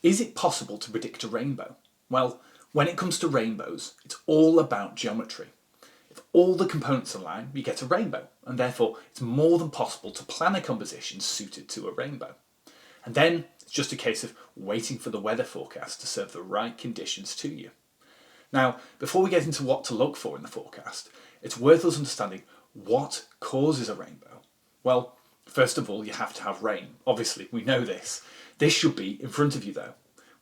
Is it possible to predict a rainbow? Well, when it comes to rainbows, it's all about geometry. If all the components align, you get a rainbow, and therefore it's more than possible to plan a composition suited to a rainbow. And then it's just a case of waiting for the weather forecast to serve the right conditions to you. Now, before we get into what to look for in the forecast, it's worth us understanding what causes a rainbow. Well, first of all, you have to have rain. Obviously, we know this. This should be in front of you though,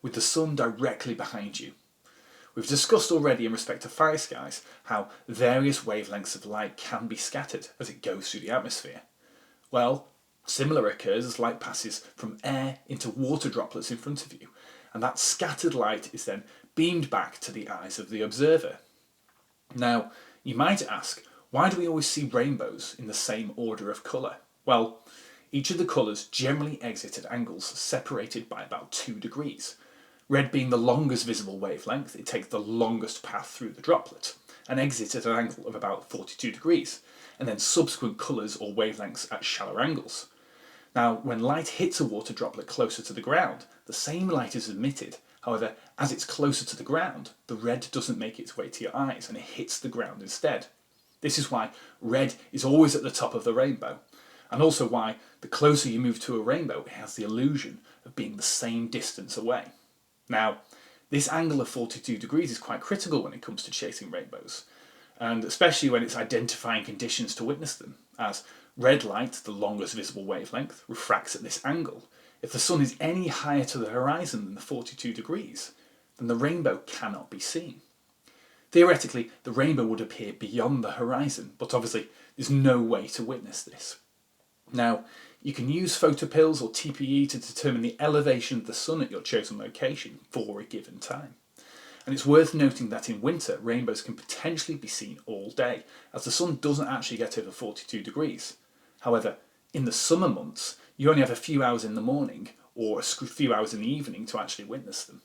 with the sun directly behind you. We've discussed already in respect to fire skies how various wavelengths of light can be scattered as it goes through the atmosphere. Well, similar occurs as light passes from air into water droplets in front of you, and that scattered light is then beamed back to the eyes of the observer. Now, you might ask, why do we always see rainbows in the same order of colour? Well, each of the colours generally exit at angles separated by about 2 degrees. Red being the longest visible wavelength, it takes the longest path through the droplet and exits at an angle of about 42 degrees, and then subsequent colours or wavelengths at shallower angles. Now, when light hits a water droplet closer to the ground, the same light is emitted. However, as it's closer to the ground, the red doesn't make its way to your eyes and it hits the ground instead. This is why red is always at the top of the rainbow, and also why the closer you move to a rainbow, it has the illusion of being the same distance away. Now, this angle of 42 degrees is quite critical when it comes to chasing rainbows, and especially when it's identifying conditions to witness them, as red light, the longest visible wavelength, refracts at this angle. If the sun is any higher to the horizon than the 42 degrees, then the rainbow cannot be seen. Theoretically, the rainbow would appear beyond the horizon, but obviously there's no way to witness this. Now, you can use photopills or TPE to determine the elevation of the sun at your chosen location for a given time. And it's worth noting that in winter, rainbows can potentially be seen all day, as the sun doesn't actually get over 42 degrees. However, in the summer months, you only have a few hours in the morning or a few hours in the evening to actually witness them.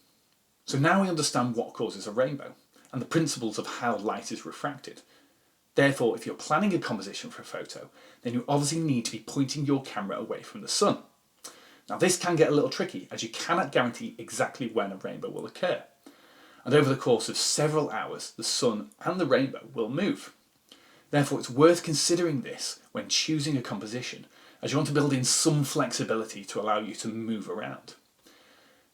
So now we understand what causes a rainbow and the principles of how light is refracted. Therefore, if you're planning a composition for a photo, then you obviously need to be pointing your camera away from the sun. Now this can get a little tricky, as you cannot guarantee exactly when a rainbow will occur. And over the course of several hours, the sun and the rainbow will move. Therefore, it's worth considering this when choosing a composition, as you want to build in some flexibility to allow you to move around.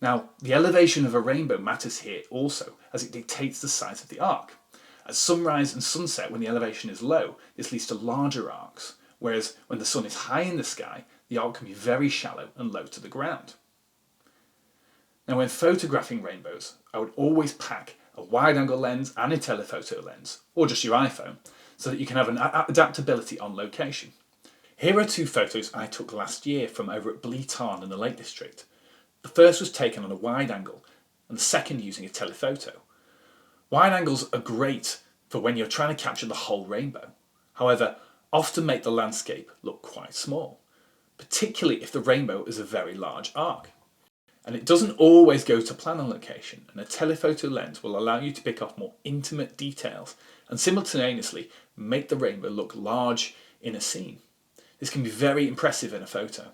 Now, the elevation of a rainbow matters here also, as it dictates the size of the arc. At sunrise and sunset, when the elevation is low, this leads to larger arcs, whereas when the sun is high in the sky, the arc can be very shallow and low to the ground. Now, when photographing rainbows, I would always pack a wide-angle lens and a telephoto lens, or just your iPhone, so that you can have an adaptability on location. Here are 2 photos I took last year from over at Bleay Tarn in the Lake District. The first was taken on a wide angle, and the second using a telephoto. Wide angles are great for when you're trying to capture the whole rainbow. However, often make the landscape look quite small, particularly if the rainbow is a very large arc. And it doesn't always go to plan on location, and a telephoto lens will allow you to pick up more intimate details and simultaneously make the rainbow look large in a scene. This can be very impressive in a photo.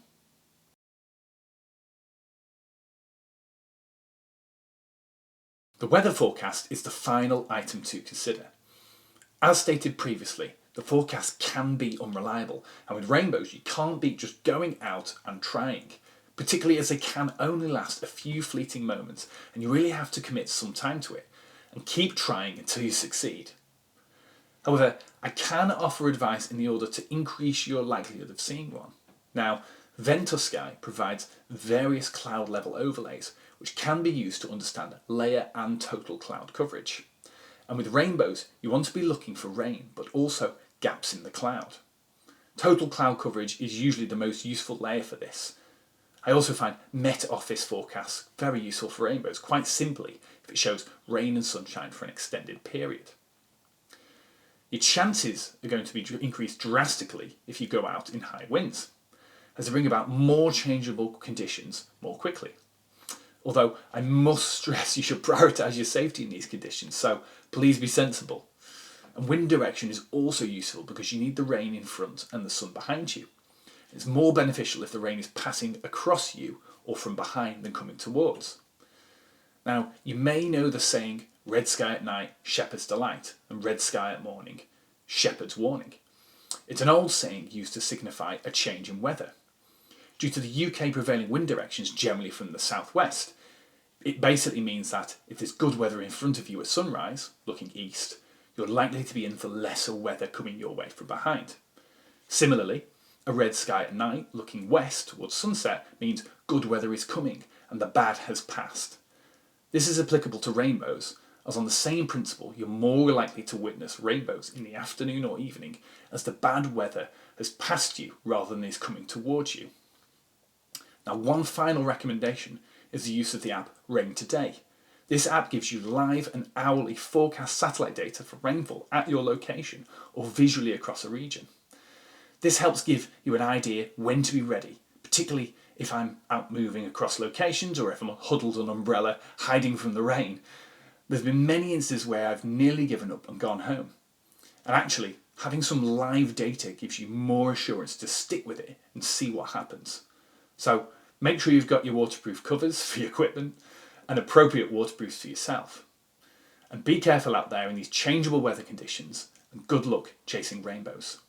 The weather forecast is the final item to consider. As stated previously, the forecast can be unreliable, and with rainbows you can't be just going out and trying, particularly as they can only last a few fleeting moments, and you really have to commit some time to it and keep trying until you succeed. However, I can offer advice in the order to increase your likelihood of seeing one. Now, Ventusky provides various cloud level overlays which can be used to understand layer and total cloud coverage. And with rainbows, you want to be looking for rain, but also gaps in the cloud. Total cloud coverage is usually the most useful layer for this. I also find Met Office forecasts very useful for rainbows, quite simply if it shows rain and sunshine for an extended period. Your chances are going to be increased drastically if you go out in high winds, as they bring about more changeable conditions more quickly. Although I must stress you should prioritise your safety in these conditions, so please be sensible. And wind direction is also useful because you need the rain in front and the sun behind you. It's more beneficial if the rain is passing across you or from behind than coming towards. Now, you may know the saying, red sky at night, shepherd's delight, and red sky at morning, shepherd's warning. It's an old saying used to signify a change in weather. Due to the UK prevailing wind directions generally from the southwest, it basically means that if there's good weather in front of you at sunrise, looking east, you're likely to be in for lesser weather coming your way from behind. Similarly, a red sky at night, looking west towards sunset, means good weather is coming and the bad has passed. This is applicable to rainbows, as on the same principle you're more likely to witness rainbows in the afternoon or evening as the bad weather has passed you rather than is coming towards you. Now, one final recommendation is the use of the app Rain Today. This app gives you live and hourly forecast satellite data for rainfall at your location or visually across a region. This helps give you an idea when to be ready, particularly if I'm out moving across locations or if I'm huddled on an umbrella hiding from the rain. There's been many instances where I've nearly given up and gone home. And actually, having some live data gives you more assurance to stick with it and see what happens. So make sure you've got your waterproof covers for your equipment and appropriate waterproofs for yourself. And be careful out there in these changeable weather conditions, and good luck chasing rainbows.